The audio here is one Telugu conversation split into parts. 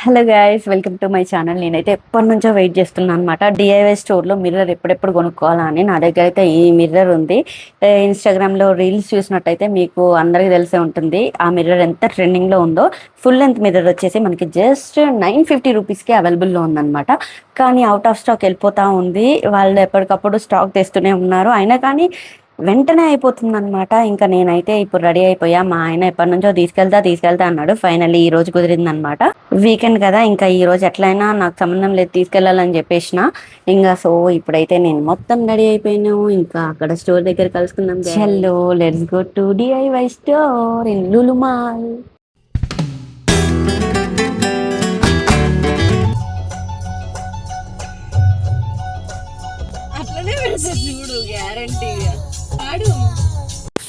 Hello guys, welcome to my channel. నేనైతే ఎప్పటి నుంచో వెయిట్ చేస్తున్నాను అనమాట. డిఐవై స్టోర్లో మిర్రర్ ఎప్పుడెప్పుడు కొనుక్కోవాలా అని. నా దగ్గర అయితే ఈ మిర్రర్ ఉంది. ఇన్స్టాగ్రామ్లో రీల్స్ చూసినట్టయితే మీకు అందరికీ తెలిసే ఉంటుంది ఆ మిర్రర్ ఎంత ట్రెండింగ్లో ఉందో. ఫుల్ లెంత్ మిర్రర్ వచ్చేసి మనకి జస్ట్ 950 రూపీస్కి అవైలబుల్లో ఉందన్నమాట. కానీ అవుట్ ఆఫ్ స్టాక్ వెళ్ళిపోతూ ఉంది. వాళ్ళు ఎప్పటికప్పుడు స్టాక్ తెస్తూనే ఉన్నారు. అయినా కానీ వెంటనే అయిపోతుందన్నమాట. ఇంకా నేనైతే ఇప్పుడు రెడీ అయిపోయా. మా ఆయన ఎప్పటి నుంచో తీసుకెళ్తా అన్నాడు. ఫైనల్లీ ఈ రోజు కుదిరిందనమాట. వీకెండ్ కదా, ఇంకా ఈ రోజు ఎట్లయినా నాకు సంబంధం లేదు తీసుకెళ్లాలని చెప్పేసిన. ఇంకా ఇప్పుడైతే నేను మొత్తం రెడీ అయిపోయాను. ఇంకా అక్కడ స్టోర్ దగ్గర కలుసుకుందాం. చలో let's go to DIY store in Lulu mall. అట్లనే పెడతారు చూడు, గ్యారంటీగా ఆడు.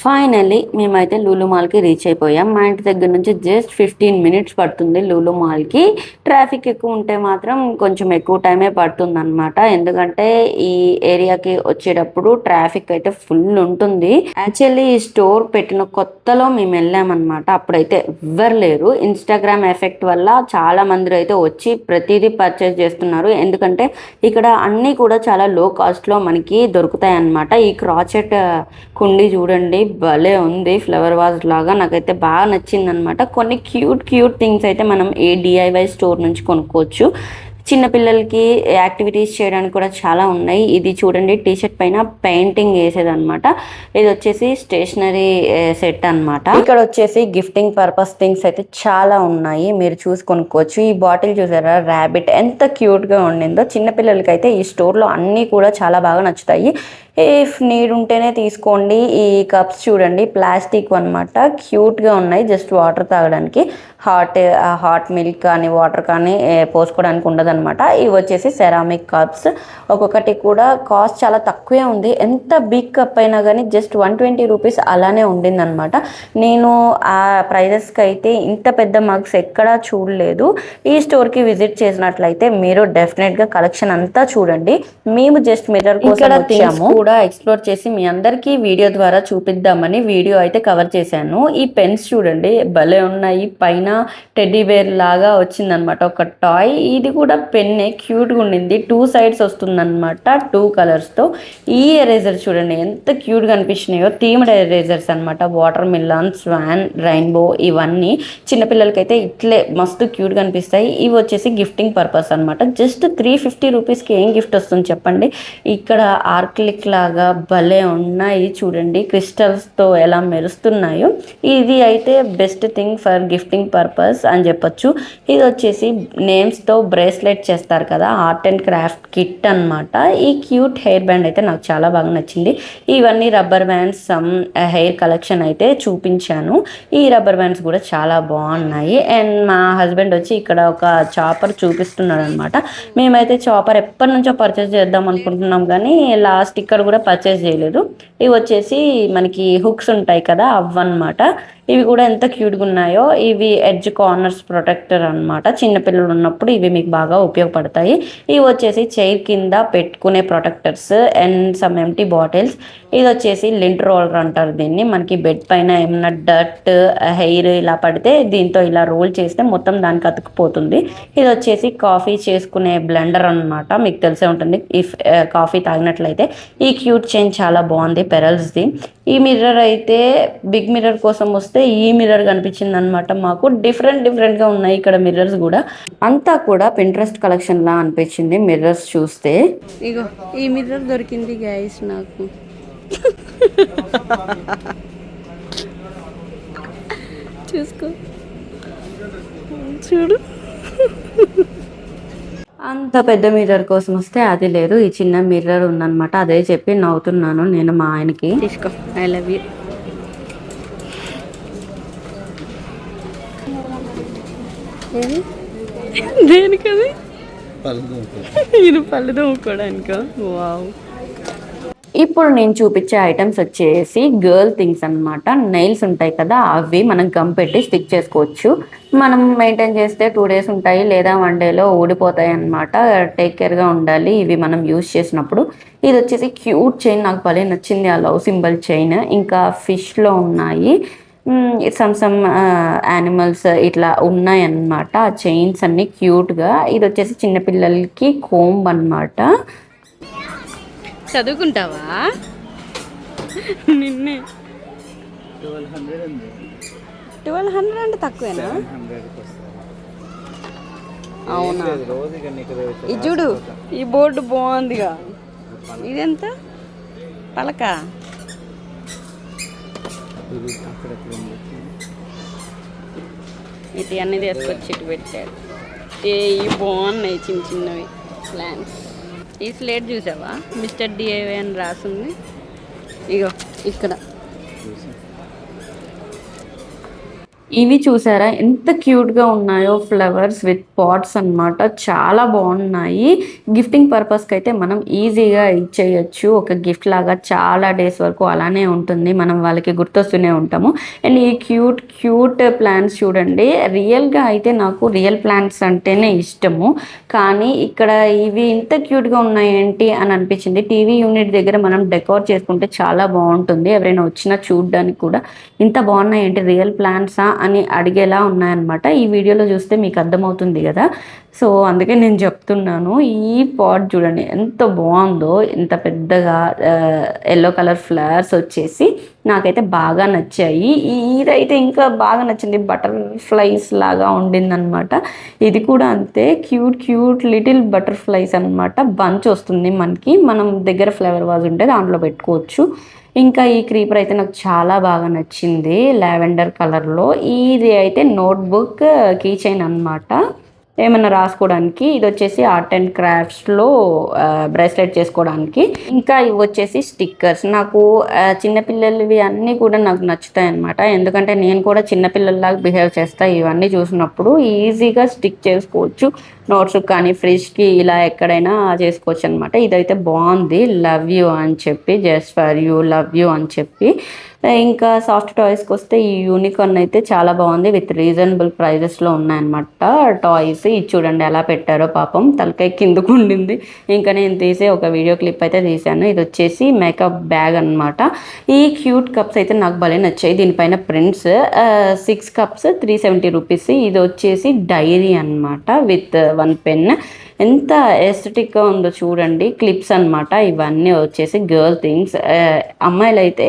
ఫైనల్లీ మేమైతే లూలు మాల్కి రీచ్ అయిపోయాం. మా ఇంటి దగ్గర నుంచి జస్ట్ 15 మినిట్స్ పడుతుంది లూలు మాల్కి. ట్రాఫిక్ ఎక్కువ ఉంటే మాత్రం కొంచెం ఎక్కువ టైమే పడుతుంది అనమాట. ఎందుకంటే ఈ ఏరియాకి వచ్చేటప్పుడు ట్రాఫిక్ అయితే ఫుల్ ఉంటుంది. యాక్చువల్లీ ఈ స్టోర్ పెట్టిన కొత్తలో మేము వెళ్ళామన్నమాట. అప్పుడైతే ఎవ్వరు లేరు. ఇన్స్టాగ్రామ్ ఎఫెక్ట్ వల్ల చాలా మంది అయితే వచ్చి ప్రతిదీ పర్చేస్ చేస్తున్నారు. ఎందుకంటే ఇక్కడ అన్నీ కూడా చాలా లో కాస్ట్లో మనకి దొరుకుతాయి అన్నమాట. ఈ క్రాచెట్ కుండీ చూడండి, భలే ఉంది. ఫ్లవర్ వాజ్ లాగా నాకైతే బాగా నచ్చింది అనమాట. కొన్ని క్యూట్ థింగ్స్ అయితే మనం ఏ డిఐవై స్టోర్ నుంచి కొనుక్కోవచ్చు. చిన్నపిల్లలకి యాక్టివిటీస్ చేయడానికి కూడా చాలా ఉన్నాయి. ఇది చూడండి, టీషర్ట్ పైన పెయింటింగ్ వేసేదన్నమాట. ఇది వచ్చేసి స్టేషనరీ సెట్ అనమాట. ఇక్కడ వచ్చేసి గిఫ్టింగ్ పర్పస్ థింగ్స్ అయితే చాలా ఉన్నాయి, మీరు చూసి కొనుక్కోవచ్చు. ఈ బాటిల్ చూసారా, ర్యాబిట్ ఎంత క్యూట్గా ఉండిందో. చిన్నపిల్లలకి అయితే ఈ స్టోర్లో అన్నీ కూడా చాలా బాగా నచ్చుతాయి. ఇఫ్ నీడ్ ఉంటేనే తీసుకోండి. ఈ కప్స్ చూడండి, ప్లాస్టిక్ అనమాట, క్యూట్గా ఉన్నాయి. జస్ట్ వాటర్ తాగడానికి. హాట్ మిల్క్ కానీ వాటర్ కానీ పోసుకోవడానికి ఉండదన్నమాట. ఇవి వచ్చేసి సెరామిక్ కప్స్. ఒక్కొక్కటి కూడా కాస్ట్ చాలా తక్కువే ఉంది. ఎంత బిగ్ కప్ అయినా కానీ జస్ట్ 120 రూపీస్ అలానే ఉండిందనమాట. నేను ఆ ప్రైజెస్కి అయితే ఇంత పెద్ద మగ్స్ ఎక్కడా చూడలేదు. ఈ స్టోర్కి విజిట్ చేసినట్లయితే మీరు డెఫినెట్గా కలెక్షన్ అంతా చూడండి. మేము జస్ట్ మిర్రర్ కోసం వచ్చాము కూడా ఎక్స్ప్లోర్ చేసి మీ అందరికీ వీడియో ద్వారా చూపిద్దామని వీడియో అయితే కవర్ చేశాను. ఈ పెన్స్ చూడండి, భలే ఉన్నాయి. పైన టెడ్డీ బేర్ లాగా వచ్చిందనమాట ఒక టాయ్. ఇది కూడా పెన్నే, క్యూట్గా ఉండింది. 2 సైడ్స్ వస్తుందన్నమాట, 2 కలర్స్తో. ఈ ఎరేజర్ చూడండి ఎంత క్యూట్గా అనిపించినాయో. థీమ్డ్ ఎరేజర్స్ అనమాట. వాటర్ మిలన్, స్వాన్, రెయిన్బో ఇవన్నీ చిన్నపిల్లలకైతే ఇట్లే మస్తు క్యూట్గా అనిపిస్తాయి. ఇవి వచ్చేసి గిఫ్టింగ్ పర్పస్ అనమాట. జస్ట్ 350 రూపీస్కి ఏం గిఫ్ట్ వస్తుంది చెప్పండి. ఇక్కడ ఆర్క్లిక్ లాగా భలే ఉన్నాయి చూడండి, క్రిస్టల్స్తో ఎలా మెరుస్తున్నాయో. ఇది అయితే best thing for gifting purpose అని చెప్పొచ్చు. ఇది వచ్చేసి నేమ్స్తో బ్రేస్లెట్ చేస్తారు కదా, ఆర్ట్ అండ్ క్రాఫ్ట్ కిట్ అనమాట. ఈ క్యూట్ హెయిర్ బ్యాండ్ అయితే నాకు చాలా బాగా నచ్చింది. ఇవన్నీ rubber bands, some hair collection అయితే చూపించాను. ఈ రబ్బర్ బ్యాండ్స్ కూడా చాలా బాగున్నాయి. అండ్ మా హస్బెండ్ వచ్చి ఇక్కడ ఒక చాపర్ చూపిస్తున్నాడు అనమాట. మేమైతే చాపర్ ఎప్పటి నుంచో పర్చేస్ చేద్దాం అనుకుంటున్నాం, కానీ లాస్ట్ ఇక్కడ కూడా పర్చేస్ చేయలేదు. ఇవి వచ్చేసి మనకి హుక్స్ ఉంటాయి కదా, అవ్వన్నమాట. ఇవి కూడా ఎంత క్యూట్గా ఉన్నాయో. ఇవి ఎడ్జ్ కార్నర్స్ ప్రొటెక్టర్ అనమాట. చిన్నపిల్లలు ఉన్నప్పుడు ఇవి మీకు బాగా ఉపయోగపడతాయి. ఇవి వచ్చేసి చైర్ కింద పెట్టుకునే protectors and some empty bottles. ఇది వచ్చేసి లింట్ రోలర్ అంటారు దీన్ని. మనకి బెడ్ పైన ఏమన్నా డర్ట్, హెయిర్ ఇలా పడితే దీంతో ఇలా రోల్ చేస్తే మొత్తం దానికి అతుక్కుపోతుంది. ఇది వచ్చేసి కాఫీ చేసుకునే బ్లెండర్ అనమాట. మీకు తెలిసే ఉంటుంది ఇఫ్ కాఫీ తాగినట్లయితే. ఈ క్యూట్ చైన్ చాలా బాగుంది, పెరల్స్ది. ఈ మిర్రర్ అయితే బిగ్ మిర్రర్ కోసం వస్తే ఈ మిర్రర్ కనిపించింది అనమాట మాకు. డిఫరెంట్గా ఉన్నాయి ఇక్కడ మిర్రర్స్ కూడా. అంతా కూడా పింట్రెస్ట్ కలెక్షన్ లా అనిపించింది మిర్రర్స్ చూస్తే. ఇగో ఈ మిర్రర్ దొరికింది గైస్ నాకు. చూసుకో, చూడు. అంత పెద్ద మిర్రర్ కోసం వస్తే అది లేదు, ఈ చిన్న మిర్రర్ ఉందన్నమాట. అదే చెప్పి నవ్వుతున్నాను నేను మా ఆయనకి. తీసుకో, ఐ లవ్ యూ. దేనికది? ఈయన పళ్ళు తోముకోవడానికా? వావ్. ఇప్పుడు నేను చూపించే ఐటమ్స్ వచ్చేసి గర్ల్ థింగ్స్ అనమాట. నెయిల్స్ ఉంటాయి కదా, అవి మనం గమ్ పెట్టి స్టిక్ చేసుకోవచ్చు. మనం మెయింటైన్ చేస్తే 2 డేస్ ఉంటాయి, లేదా 1 డేలో ఊడిపోతాయి అనమాట. టేక్ కేర్గా ఉండాలి ఇవి మనం యూజ్ చేసినప్పుడు. ఇది వచ్చేసి క్యూట్ చైన్, నాకు భలే నచ్చింది ఆ లవ్ సింబల్ చైన్. ఇంకా ఫిష్లో ఉన్నాయి. సమ్ యానిమల్స్ ఇట్లా ఉన్నాయన్నమాట. ఆ చైన్స్ అన్ని క్యూట్గా. ఇది వచ్చేసి చిన్నపిల్లలకి కోంబ్ అన్నమాట. చదువుకుంటావా నిన్నే? 1200 అంటే తక్కువేనా? అవునా? ఇది చూడు, ఈ బోర్డు బాగుందిగా. ఇదెంత? పలక ఇటు అన్నీ తీసుకొచ్చి ఇటు పెట్టాడు. ఇవి బాగున్నాయి, చిన్న చిన్నవి ప్లాంట్స్. ఈ స్లేట్ చూసావా? మిస్టర్ డిఐవై అని రాసింది. ఇగో ఇక్కడ ఇవి చూసారా ఎంత క్యూట్గా ఉన్నాయో, ఫ్లవర్స్ విత్ పాట్స్ అన్నమాట. చాలా బాగున్నాయి. గిఫ్టింగ్ పర్పస్కి అయితే మనం ఈజీగా ఇచ్చేయచ్చు. ఒక గిఫ్ట్ లాగా చాలా డేస్ వరకు అలానే ఉంటుంది. మనం వాళ్ళకి గుర్తొస్తూనే ఉంటాము. అండ్ ఈ క్యూట్ క్యూట్ ప్లాంట్స్ చూడండి. రియల్గా అయితే నాకు రియల్ ప్లాంట్స్ అంటేనే ఇష్టము, కానీ ఇక్కడ ఇవి ఇంత క్యూట్గా ఉన్నాయేంటి అని అనిపించింది. టీవీ యూనిట్ దగ్గర మనం డెకోర్ చేసుకుంటే చాలా బాగుంటుంది. ఎవరైనా వచ్చినా చూడడానికి కూడా ఇంత బాగున్నాయేంటి రియల్ ప్లాంట్సా అని అడిగేలా ఉన్నాయన్నమాట. ఈ వీడియోలో చూస్తే మీకు అర్థమవుతుంది కదా. సో అందుకే నేను చెప్తున్నాను. ఈ పాట్ చూడండి ఎంత బాగుందో, ఎంత పెద్దగా ఎల్లో కలర్ ఫ్లవర్స్ వచ్చేసి నాకైతే బాగా నచ్చాయి. ఇదైతే ఇంకా బాగా నచ్చింది. బటర్ఫ్లైస్ లాగా ఉండిందనమాట. ఇది కూడా అంతే, క్యూట్ క్యూట్ లిటిల్ బటర్ఫ్లైస్ అనమాట. బంచ్ వస్తుంది మనకి, మనం దగ్గర ఫ్లవర్ వాజ్ ఉంటే దాంట్లో పెట్టుకోవచ్చు. ఇంకా ఈ క్రీపర్ అయితే నాకు చాలా బాగా నచ్చింది, లావెండర్ కలర్లో. ఇది అయితే నోట్బుక్ కీ చైన్ అనమాట, ఏమన్నా రాసుకోవడానికి. ఇది వచ్చేసి ఆర్ట్ అండ్ క్రాఫ్ట్స్లో బ్రేస్లెట్ చేసుకోవడానికి. ఇంకా ఇవి వచ్చేసి స్టిక్కర్స్. నాకు చిన్నపిల్లలవి అన్నీ కూడా నాకు నచ్చుతాయి అనమాట. ఎందుకంటే నేను కూడా చిన్నపిల్లల్లాగా బిహేవ్ చేస్తా. ఇవన్నీ చూసినప్పుడు ఈజీగా స్టిక్ చేసుకోవచ్చు, నోట్స్కి కానీ ఫ్రిడ్జ్కి ఇలా ఎక్కడైనా చేసుకోవచ్చు అనమాట. ఇదైతే బాగుంది, లవ్ యూ అని చెప్పి, just for you, love you అని చెప్పి. ఇంకా సాఫ్ట్ టాయ్స్కి వస్తే ఈ యూనికార్న్ అయితే చాలా బాగుంది, విత్ రీజనబుల్ ప్రైజెస్లో ఉన్నాయన్నమాట టాయ్స్. ఇది చూడండి ఎలా పెట్టారో, పాపం తలకాయ కిందకు ఉండింది. ఇంకా నేను తీసే ఒక వీడియో క్లిప్ అయితే తీశాను. ఇది వచ్చేసి మేకప్ బ్యాగ్ అనమాట. ఈ క్యూట్ కప్స్ అయితే నాకు భలే నచ్చాయి. దీనిపైన ప్రింట్స్. 6 cups 370 rupees. ఇది వచ్చేసి డైరీ అనమాట విత్ 1 పెన్. ఎంత ఎస్థెటిక్గా ఉందో చూడండి. క్లిప్స్ అనమాట ఇవన్నీ వచ్చేసి గర్ల్ థింగ్స్. అమ్మాయిలు అయితే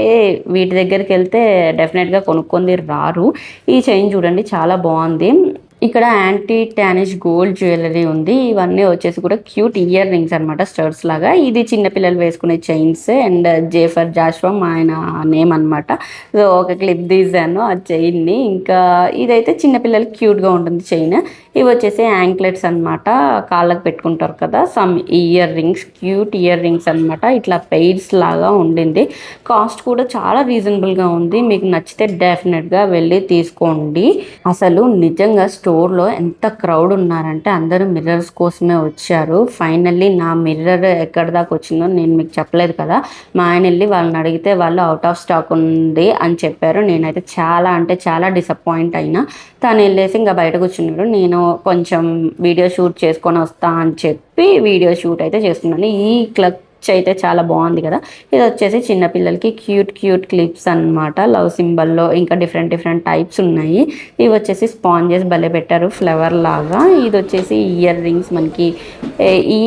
వీటి దగ్గరికి వెళ్తే డెఫినెట్గా కొనుక్కొని రారు. ఈ చైన్ చూడండి చాలా బాగుంది. ఇక్కడ యాంటీ టానిష్ గోల్డ్ జ్యువెలరీ ఉంది. ఇవన్నీ వచ్చేసి కూడా క్యూట్ ఇయర్ రింగ్స్ అనమాట, స్టర్స్ లాగా. ఇది చిన్నపిల్లలు వేసుకునే చైన్స్. అండ్ జేఫర్ జాష్వమ్ ఆయన నేమ్ అనమాట. సో ఒక క్లిప్ తీసాను ఆ చైన్ని. ఇంకా ఇదైతే చిన్నపిల్లలకి క్యూట్గా ఉంటుంది చైన్. ఇవి వచ్చేసి యాంక్లెట్స్ అనమాట, కాళ్ళకు పెట్టుకుంటారు కదా, some ear rings, cute ear rings అనమాట. ఇట్లా పెయిర్స్ లాగా ఉండింది. కాస్ట్ కూడా చాలా రీజనబుల్గా ఉంది. మీకు నచ్చితే డెఫినెట్గా వెళ్ళి తీసుకోండి. అసలు నిజంగా స్టోర్లో ఎంత క్రౌడ్ ఉన్నారంటే అందరూ మిర్రర్స్ కోసమే వచ్చారు. ఫైనల్లీ నా మిర్రర్ ఎక్కడి దాకా వచ్చిందో నేను మీకు చెప్పలేదు కదా. మా ఆయన వెళ్ళి వాళ్ళని అడిగితే వాళ్ళు అవుట్ ఆఫ్ స్టాక్ ఉంది అని చెప్పారు. నేనైతే చాలా అంటే చాలా డిసప్పాయింట్ అయినా. తను వెళ్ళేసి ఇంకా బయట కూర్చున్నారు. నేను కొంచెం వీడియో షూట్ చేసుకొని వస్తా అని చెప్పి వీడియో షూట్ అయితే చేస్తున్నాను. ఈ క్లచ్ అయితే చాలా బాగుంది కదా. ఇది వచ్చేసి చిన్నపిల్లలకి క్యూట్ క్యూట్ క్లిప్స్ అనమాట, లవ్ సింబల్లో. ఇంకా డిఫరెంట్ టైప్స్ ఉన్నాయి. ఇవి వచ్చేసి స్పాంజెస్ భలే పెట్టారు, ఫ్లవర్ లాగా. ఇది వచ్చేసి ఇయర్ రింగ్స్ మనకి ఈ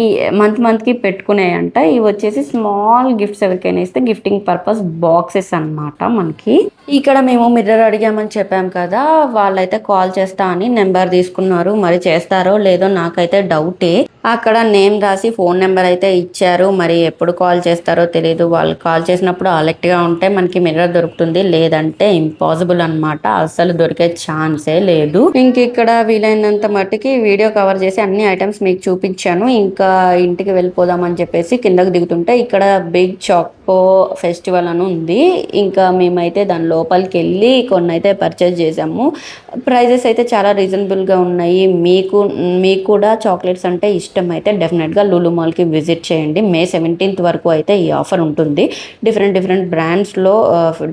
మంత్కి పెట్టుకునేయంట. ఇవి వచ్చేసి స్మాల్ గిఫ్ట్స్ ఎవరికైనా ఇస్తే గిఫ్టింగ్ పర్పస్ బాక్సెస్ అనమాట మనకి. ఇక్కడ మేము మిర్రర్ అడిగామని చెప్పాం కదా, వాళ్ళైతే కాల్ చేస్తా అని నెంబర్ తీసుకున్నారు. మరి చేస్తారో లేదో నాకైతే డౌటే. అక్కడ నేమ్ రాసి ఫోన్ నెంబర్ అయితే ఇచ్చారు. మరి ఎప్పుడు కాల్ చేస్తారో తెలియదు. వాళ్ళు కాల్ చేసినప్పుడు అలర్ట్గా ఉంటే మనకి మిర్రర్ దొరుకుతుంది, లేదంటే ఇంపాసిబుల్ అనమాట. అసలు దొరికే ఛాన్సే లేదు. ఇంక ఇక్కడ వీలైనంత మట్టుకి వీడియో కవర్ చేసి అన్ని ఐటమ్స్ మీకు చూపించాను. ఇంకా ఇంటికి వెళ్ళిపోదామని చెప్పేసి కిందకు దిగుతుంటే ఇక్కడ బిగ్ చాకో ఫెస్టివల్ అని ఉంది. ఇంకా మేమైతే దాని లోపలికి వెళ్ళి కొన్ని అయితే పర్చేజ్ చేసాము. ప్రైజెస్ అయితే చాలా రీజనబుల్గా ఉన్నాయి. మీకు కూడా చాక్లెట్స్ అంటే ఇష్టం అయితే డెఫినెట్గా లులు మాల్కి విజిట్ చేయండి. May 17 19th వరకు అయితే ఈ ఆఫర్ ఉంటుంది. డిఫరెంట్ బ్రాండ్స్లో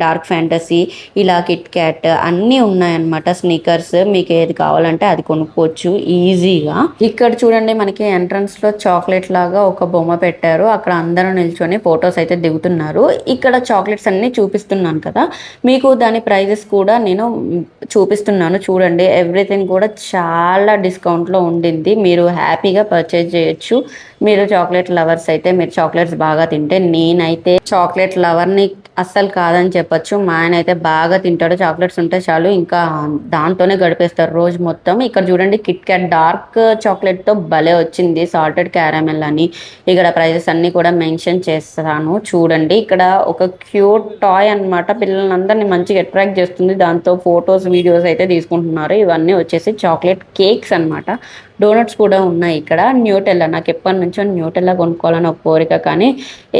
డార్క్ ఫ్యాంటసీ, ఇలా కిట్ క్యాట్ అన్నీ ఉన్నాయన్నమాట. స్నీకర్స్ మీకు ఏది కావాలంటే అది కొనుక్కోవచ్చు ఈజీగా. ఇక్కడ చూడండి మనకి ఎంట్రన్స్లో చాక్లెట్ లాగా ఒక బొమ్మ పెట్టారు. అక్కడ అందరూ నిల్చొని ఫొటోస్ అయితే దిగుతున్నారు. ఇక్కడ చాక్లెట్స్ అన్నీ చూపిస్తున్నాను కదా, మీకు దాని ప్రైజెస్ కూడా నేను చూపిస్తున్నాను చూడండి. ఎవ్రీథింగ్ కూడా చాలా డిస్కౌంట్లో ఉండింది. మీరు హ్యాపీగా పర్చేజ్ చేయొచ్చు. మీరు చాక్లెట్ లవర్స్ అయితే, మీరు చాక్లెట్స్ బాగా తింటే, నేనైతే చాక్లెట్ లవర్ని అస్సలు కాదని చెప్పొచ్చు. మా ఆయన అయితే బాగా తింటాడు. చాక్లెట్స్ ఉంటే చాలు ఇంకా దాంతోనే గడిపేస్తారు రోజు మొత్తం. ఇక్కడ చూడండి కిట్ క్యాట్ డార్క్ చాక్లెట్తో భలే వచ్చింది, సాల్టెడ్ క్యారమెల్ అని. ఇక్కడ ప్రైజెస్ అన్నీ కూడా మెన్షన్ చేస్తాను చూడండి. ఇక్కడ ఒక క్యూట్ టాయ్ అనమాట, పిల్లలందరినీ మంచిగా అట్రాక్ట్ చేస్తుంది. దాంతో ఫొటోస్ వీడియోస్ అయితే తీసుకుంటున్నారు. ఇవన్నీ వచ్చేసి చాక్లెట్ కేక్స్ అనమాట. డోనట్స్ కూడా ఉన్నాయి ఇక్కడ. న్యూటెల్లా, నాకు ఎప్పటి నుంచో న్యూటెల్లా కొనుక్కోవాలని ఒక కోరిక, కానీ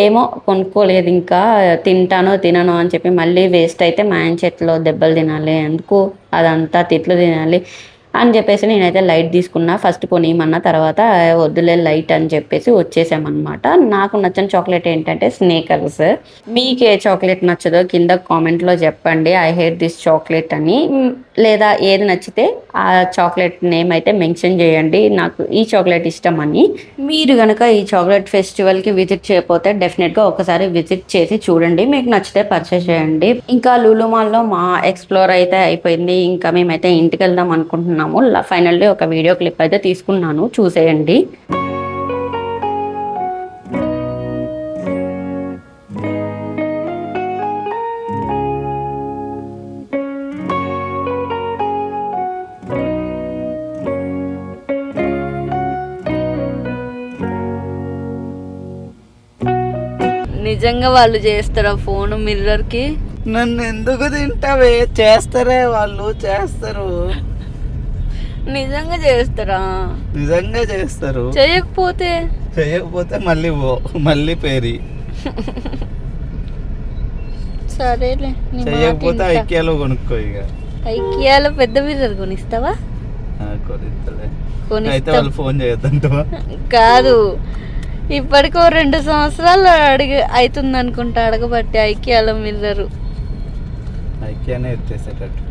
ఏమో కొనుక్కోలేదు. ఇంకా తింటానో తినను అని చెప్పి మళ్ళీ వేస్ట్ అయితే మా ఆయన చేతిలో దెబ్బలు తినాలి, ఎందుకు అదంతా తిట్లు తినాలి అని చెప్పేసి నేనైతే లైట్ తీసుకున్నా. ఫస్ట్ కొనియమన్నా, తర్వాత వద్దులే లైట్ అని చెప్పేసి వచ్చేసామన్నమాట. నాకు నచ్చని చాక్లెట్ ఏంటంటే స్నేకర్స్. మీకు ఏ చాక్లెట్ నచ్చదో కింద కామెంట్లో చెప్పండి, ఐ హేట్ దిస్ చాక్లెట్ అని. లేదా ఏది నచ్చితే ఆ చాక్లెట్ నేమ్ అయితే మెన్షన్ చేయండి, నాకు ఈ చాక్లెట్ ఇష్టం అని. మీరు కనుక ఈ చాక్లెట్ ఫెస్టివల్కి విజిట్ చేయకపోతే డెఫినెట్గా ఒకసారి విజిట్ చేసి చూడండి, మీకు నచ్చితే పర్చేస్ చేయండి. ఇంకా లులు మాల్లో మా ఎక్స్ప్లోర్ అయితే అయిపోయింది. ఇంకా మేమైతే ఇంటికి వెళ్దాం అనుకుంటున్నాము. ఫైనల్లీ ఒక వీడియో క్లిప్ అయితే తీసుకున్నాను, చూసేయండి. నిజంగా వాళ్ళు చేస్తారా ఫోన్ మిర్రర్కి? నన్ను ఎందుకు తింటావే? చేస్తారే, వాళ్ళు చేస్తారు. నిజంగా చేస్తారా? నిజంగా చేస్తారు. చేయకపోతే మళ్ళీ పేరి సరేలే. చేయకపోతే ఐక్యాలో కొనుక్కో. ఇక ఐకియాలో పెద్ద మిర్రర్ కొనిస్తావా? అయితే వాళ్ళు ఫోన్ చేయొద్దంటవా? కాదు, ఇప్పటికో 2 సంవత్సరాలు అవుతుంది అనుకుంటా అడగబట్టి ఐకియాలో మిర్రరు. ఐకియానే ఎత్తేసేటట్టు.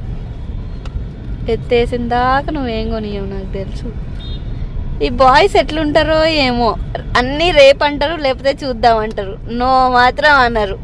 ఎత్తేసిన దాకా నువ్వేం కొనియవు నాకు తెలుసు. ఈ బాయ్స్ ఎట్లుంటారో ఏమో, అన్నీ రేపు అంటారు, లేకపోతే చూద్దామంటారు, నో మాత్రం అన్నారు.